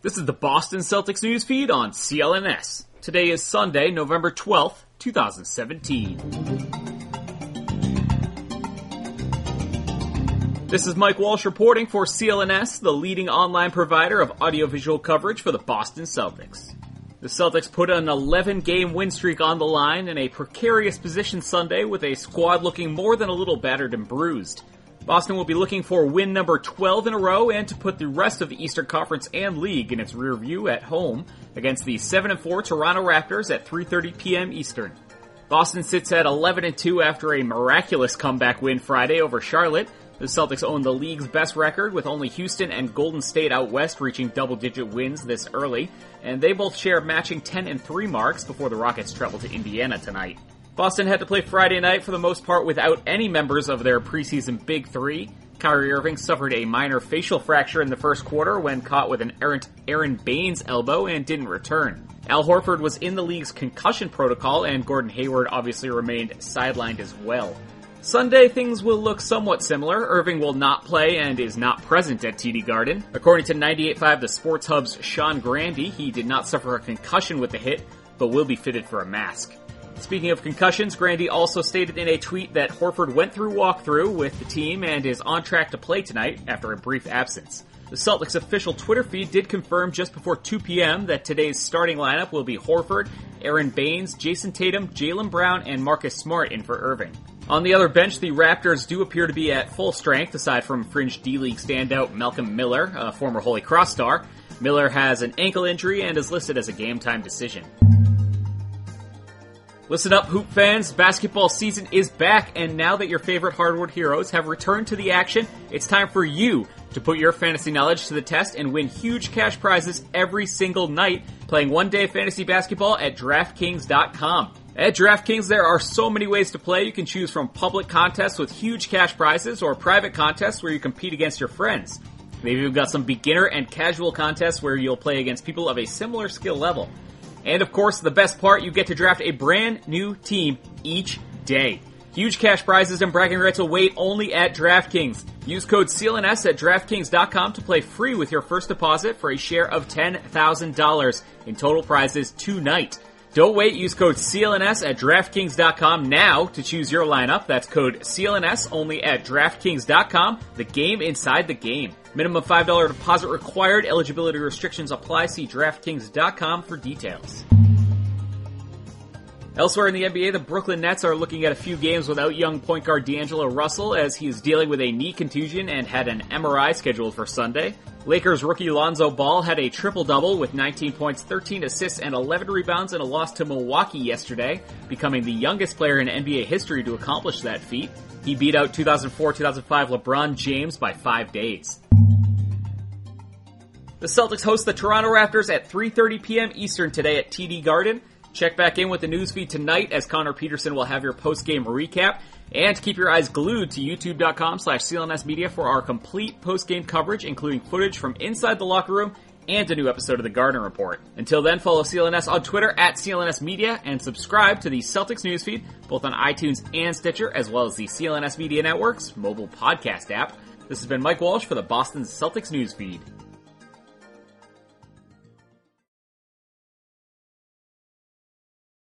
This is the Boston Celtics news feed on CLNS. Today is Sunday, November 12th, 2017. This is Mike Walsh reporting for CLNS, the leading online provider of audiovisual coverage for the Boston Celtics. The Celtics put an 11-game win streak on the line in a precarious position Sunday with a squad looking more than a little battered and bruised. Boston will be looking for win number 12 in a row and to put the rest of the Eastern Conference and League in its rear view at home against the 7-4 Toronto Raptors at 3:30 p.m. Eastern. Boston sits at 11-2 after a miraculous comeback win Friday over Charlotte. The Celtics own the league's best record, with only Houston and Golden State out west reaching double-digit wins this early, and they both share matching 10-3 marks before the Rockets travel to Indiana tonight. Boston had to play Friday night for the most part without any members of their preseason Big Three. Kyrie Irving suffered a minor facial fracture in the first quarter when caught with an errant Aaron Baines elbow and didn't return. Al Horford was in the league's concussion protocol, and Gordon Hayward obviously remained sidelined as well. Sunday, things will look somewhat similar. Irving will not play and is not present at TD Garden. According to 98.5 The Sports Hub's Sean Grandy, he did not suffer a concussion with the hit, but will be fitted for a mask. Speaking of concussions, Grandy also stated in a tweet that Horford went through walkthrough with the team and is on track to play tonight after a brief absence. The Celtics official Twitter feed did confirm just before 2 p.m. that today's starting lineup will be Horford, Aaron Baines, Jason Tatum, Jaylen Brown, and Marcus Smart in for Irving. On the other bench, the Raptors do appear to be at full strength, aside from fringe D-League standout Malcolm Miller, a former Holy Cross star. Miller has an ankle injury and is listed as a game-time decision. Listen up, Hoop fans. Basketball season is back, and now that your favorite hardwood heroes have returned to the action, it's time for you to put your fantasy knowledge to the test and win huge cash prizes every single night playing one-day fantasy basketball at DraftKings.com. At DraftKings, there are so many ways to play. You can choose from public contests with huge cash prizes or private contests where you compete against your friends. Maybe we've got some beginner and casual contests where you'll play against people of a similar skill level. And of course, the best part, you get to draft a brand new team each day. Huge cash prizes and bragging rights await only at DraftKings. Use code CLNS at DraftKings.com to play free with your first deposit for a share of $10,000 in total prizes tonight. Don't wait, use code CLNS at DraftKings.com now to choose your lineup. That's code CLNS only at DraftKings.com, the game inside the game. Minimum $5 deposit required. Eligibility restrictions apply. See DraftKings.com for details. Elsewhere in the NBA, the Brooklyn Nets are looking at a few games without young point guard D'Angelo Russell as he is dealing with a knee contusion and had an MRI scheduled for Sunday. Lakers rookie Lonzo Ball had a triple-double with 19 points, 13 assists, and 11 rebounds in a loss to Milwaukee yesterday, becoming the youngest player in NBA history to accomplish that feat. He beat out 2004-2005 LeBron James by 5 days. The Celtics host the Toronto Raptors at 3:30 p.m. Eastern today at TD Garden. Check back in with the newsfeed tonight as Connor Peterson will have your post-game recap. And keep your eyes glued to youtube.com/CLNS Media for our complete post-game coverage, including footage from inside the locker room and a new episode of the Garden Report. Until then, follow CLNS on Twitter at CLNS Media and subscribe to the Celtics newsfeed, both on iTunes and Stitcher, as well as the CLNS Media Network's mobile podcast app. This has been Mike Walsh for the Boston Celtics newsfeed.